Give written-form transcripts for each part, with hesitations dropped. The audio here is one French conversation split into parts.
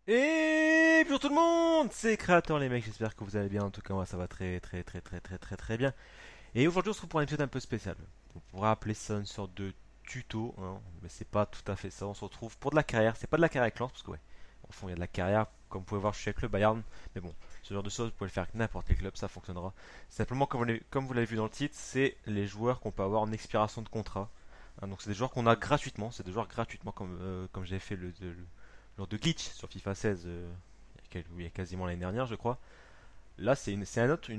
Et bonjour tout le monde, c'est Créateur les mecs, j'espère que vous allez bien, en tout cas moi ça va très bien. Et aujourd'hui on se retrouve pour un épisode un peu spécial. On pourrait appeler ça une sorte de tuto, hein, mais c'est pas tout à fait ça, on se retrouve pour de la carrière, c'est pas de la carrière avec lance, parce que ouais, au fond il y a de la carrière, comme vous pouvez voir je suis avec le Bayern, mais bon, ce genre de choses vous pouvez le faire avec n'importe quel club, ça fonctionnera. Simplement comme vous l'avez vu dans le titre, c'est les joueurs qu'on peut avoir en expiration de contrat. Hein, donc c'est des joueurs qu'on a gratuitement, c'est des joueurs gratuitement comme j'avais fait lors de glitch sur FIFA 16 il y a quasiment l'année dernière, je crois. Là, une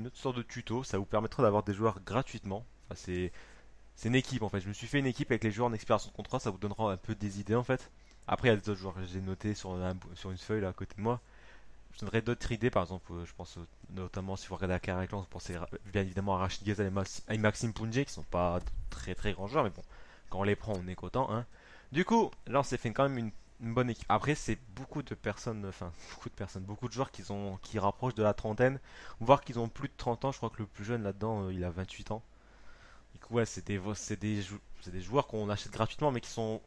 autre sorte de tuto. Ça vous permettra d'avoir des joueurs gratuitement. Enfin, c'est une équipe en fait. Je me suis fait une équipe avec les joueurs en expérience de contrat. Ça vous donnera un peu des idées en fait. Après, il y a des autres joueurs que j'ai notés sur une feuille là à côté de moi. Je donnerai d'autres idées, par exemple, je pense notamment si vous regardez la carrière clan, vous pensez bien évidemment à Rachid Ghezal et Maxime Pounjé, qui sont pas très grands joueurs, mais bon, quand on les prend, on est content, hein. Du coup, là, on s'est fait quand même une bonne équipe. Après, c'est beaucoup de personnes, enfin, beaucoup de joueurs qui rapprochent de la trentaine, voire qu'ils ont plus de 30 ans. Je crois que le plus jeune là-dedans, il a 28 ans. Du coup, ouais, c'est des joueurs qu'on achète gratuitement, mais qui sont,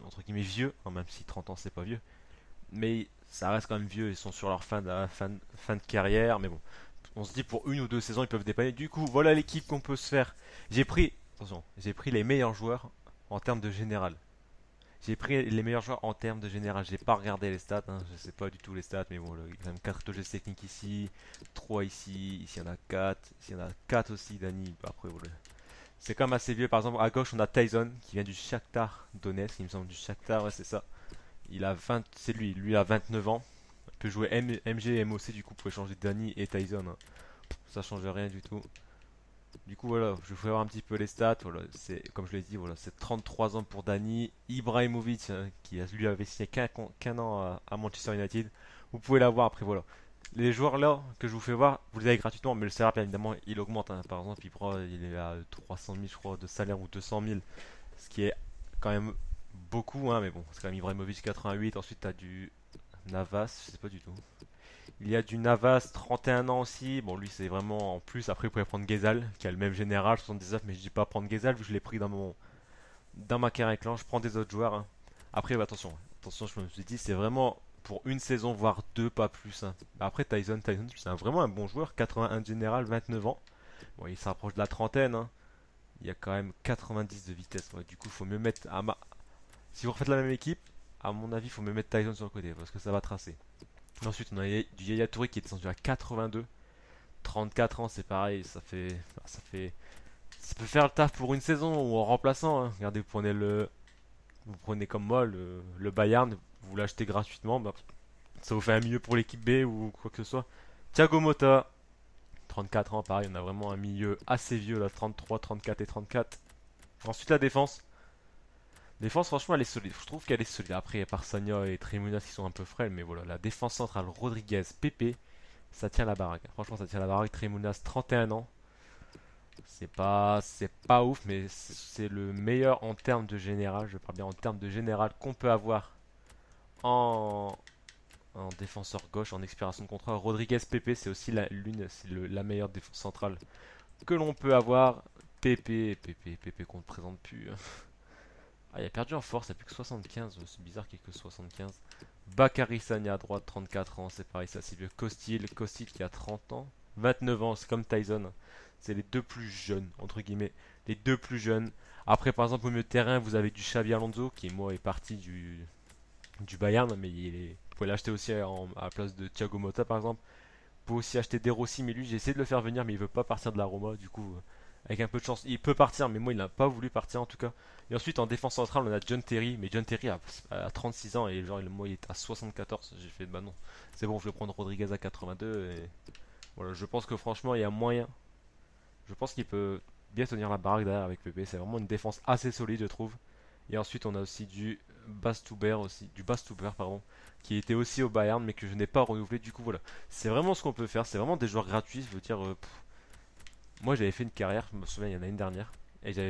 entre guillemets, vieux, hein, même si 30 ans, c'est pas vieux, mais ça reste quand même vieux, ils sont sur leur fin de carrière, mais bon, on se dit pour une ou deux saisons ils peuvent dépanner. Du coup, voilà l'équipe qu'on peut se faire. J'ai pris les meilleurs joueurs en termes de général. J'ai pris les meilleurs joueurs en termes de général. J'ai pas regardé les stats, hein, je sais pas du tout les stats, mais bon, il y a quand même 4 touches techniques ici, 3 ici, ici il y en a 4, ici il y en a 4 aussi, Dani. Après, voilà. C'est quand même assez vieux. Par exemple, à gauche, on a Tyson qui vient du Shakhtar Donetsk, il me semble, du Shakhtar, ouais, c'est ça. C'est lui, lui a 29 ans. Il peut jouer MG et MOC, du coup, vous pouvez changer Danny et Tyson, hein. Ça change rien du tout. Du coup, voilà, je vais voir un petit peu les stats. Voilà, comme je l'ai dit, voilà, c'est 33 ans pour Danny. Ibrahimovic, hein, lui avait signé qu'un an à Manchester United. Vous pouvez l'avoir après, voilà. Les joueurs là que je vous fais voir, vous les avez gratuitement, mais le salaire, bien évidemment, il augmente, hein. Par exemple, il est à 300 000, je crois, de salaire ou 200 000, ce qui est quand même beaucoup, hein, mais bon, c'est quand même Ibrahimovic 88. Ensuite, t'as du Navas, je sais pas du tout. Il y a du Navas 31 ans aussi. Bon, lui, c'est vraiment en plus. Après, vous pouvez prendre Ghezal, qui a le même général, 79, mais je dis pas prendre Ghezal, vu que je l'ai pris dans ma carrière clan. Je prends des autres joueurs, hein. Après, bah, attention, je me suis dit, c'est vraiment pour une saison, voire deux, pas plus, hein. Après, Tyson, c'est vraiment un bon joueur, 81 de général, 29 ans. Bon, il s'approche de la trentaine, hein. Il y a quand même 90 de vitesse. Ouais, du coup, il faut mieux mettre si vous refaites la même équipe, à mon avis, il faut me mettre Tyson sur le côté parce que ça va tracer. Ensuite, on a du Yaya Touré qui est descendu à 82. 34 ans, c'est pareil, ça peut faire le taf pour une saison ou en remplaçant, hein. Regardez, vous prenez comme moi le Bayern, vous l'achetez gratuitement, bah, ça vous fait un milieu pour l'équipe B ou quoi que ce soit. Thiago Motta, 34 ans, pareil, on a vraiment un milieu assez vieux là, 33, 34 et 34. Ensuite, la défense. Défense, franchement, elle est solide. Je trouve qu'elle est solide. Après, il y a Parsagna et Trimunas qui sont un peu frêles, mais voilà. La défense centrale, Rodriguez, Pepe, ça tient la baraque. Franchement, ça tient la baraque. Trimunas, 31 ans. C'est pas ouf, mais c'est le meilleur en termes de général. Je parle bien en termes de général qu'on peut avoir en, en défenseur gauche, en expiration de contrat. Rodriguez, Pepe, c'est aussi la meilleure défense centrale que l'on peut avoir. Pepe qu'on ne présente plus. Ah, il a perdu en force, il a plus que 75. C'est bizarre qu'il ait que 75. Bakary Sagna à droite, 34 ans, c'est pareil, c'est assez vieux. Costil qui a 30 ans. 29 ans, c'est comme Tyson. C'est les deux plus jeunes, entre guillemets. Les deux plus jeunes. Après, par exemple, au milieu de terrain, vous avez du Xavi Alonso, qui moi est parti du Bayern, mais vous pouvez l'acheter aussi à la place de Thiago Motta, par exemple. Vous pouvez aussi acheter De Rossi, mais lui, j'ai essayé de le faire venir, mais il veut pas partir de la Roma, du coup, avec un peu de chance, il peut partir, mais moi, il n'a pas voulu partir en tout cas. Et ensuite, en défense centrale, on a John Terry, mais John Terry a 36 ans et genre, moi, il est à 74. J'ai fait, bah non, c'est bon, je vais prendre Rodriguez à 82. Et voilà, je pense que franchement, il y a moyen. Je pense qu'il peut bien tenir la baraque derrière avec Pepe. C'est vraiment une défense assez solide, je trouve. Et ensuite, on a aussi du Bastuber, pardon, qui était aussi au Bayern, mais que je n'ai pas renouvelé. Du coup, voilà, c'est vraiment ce qu'on peut faire. C'est vraiment des joueurs gratuits. Je veux dire, moi, j'avais fait une carrière, je me souviens, il y en a une dernière. Et je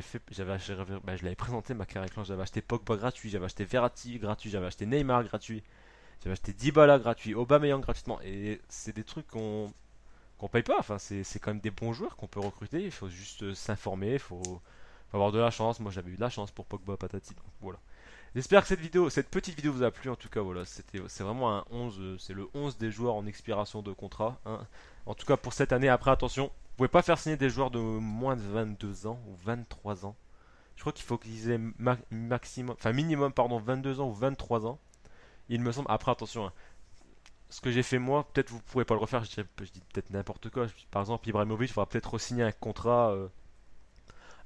l'avais présenté ma carrière clan. J'avais acheté Pogba gratuit, j'avais acheté Verratti gratuit, j'avais acheté Neymar gratuit, j'avais acheté Dybala gratuit, Aubameyang gratuitement. Et c'est des trucs qu'on paye pas. Enfin, c'est quand même des bons joueurs qu'on peut recruter. Il faut juste s'informer, faut avoir de la chance. Moi, j'avais eu de la chance pour Pogba patati. Donc, voilà. J'espère que cette petite vidéo vous a plu. En tout cas, voilà, c'est vraiment un 11. C'est le 11 des joueurs en expiration de contrat, hein. En tout cas, pour cette année. Après, attention, vous pouvez pas faire signer des joueurs de moins de 22 ans ou 23 ans. Je crois qu'il faut qu'ils aient maximum, enfin minimum, pardon, 22 ans ou 23 ans. Il me semble. Après, attention, hein, ce que j'ai fait moi, peut-être vous pourrez pas le refaire. Je dis peut-être n'importe quoi. Par exemple, Ibrahimovic, il faudra peut-être re-signer un contrat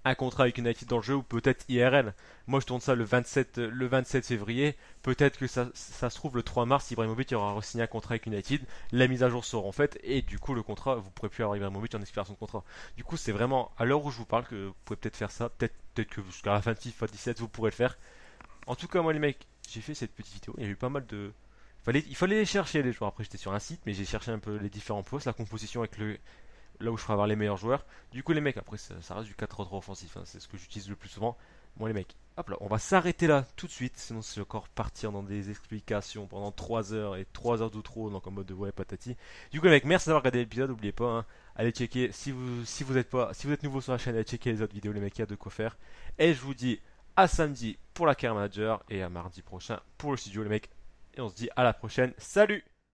avec United dans le jeu ou peut-être IRL. Moi je tourne ça le 27 février. Peut-être que ça se trouve le 3 mars, Ibrahimovic aura signé un contrat avec United. La mise à jour sera en fait et du coup le contrat, vous pourrez plus avoir Ibrahimovic en expiration de contrat. Du coup c'est vraiment à l'heure où je vous parle que vous pouvez peut-être faire ça. Peut-être que jusqu'à la fin de FIFA 17 vous pourrez le faire. En tout cas moi les mecs, j'ai fait cette petite vidéo. Il y a eu pas mal de... Il fallait les chercher les joueurs. Après j'étais sur un site mais j'ai cherché un peu les différents postes, la composition avec le là où je ferai avoir les meilleurs joueurs. Du coup, les mecs, après, ça reste du 4-3 offensif, hein, c'est ce que j'utilise le plus souvent. Bon, les mecs, hop là, on va s'arrêter là tout de suite, sinon c'est encore partir dans des explications pendant 3 heures et 3 heures de trop, donc en mode de ouais, patati. Du coup, les mecs, merci d'avoir regardé l'épisode, n'oubliez pas, hein, allez checker, si vous êtes nouveau sur la chaîne, allez checker les autres vidéos, les mecs, il y a de quoi faire. Et je vous dis à samedi pour la Care Manager et à mardi prochain pour le studio, les mecs. Et on se dit à la prochaine, salut!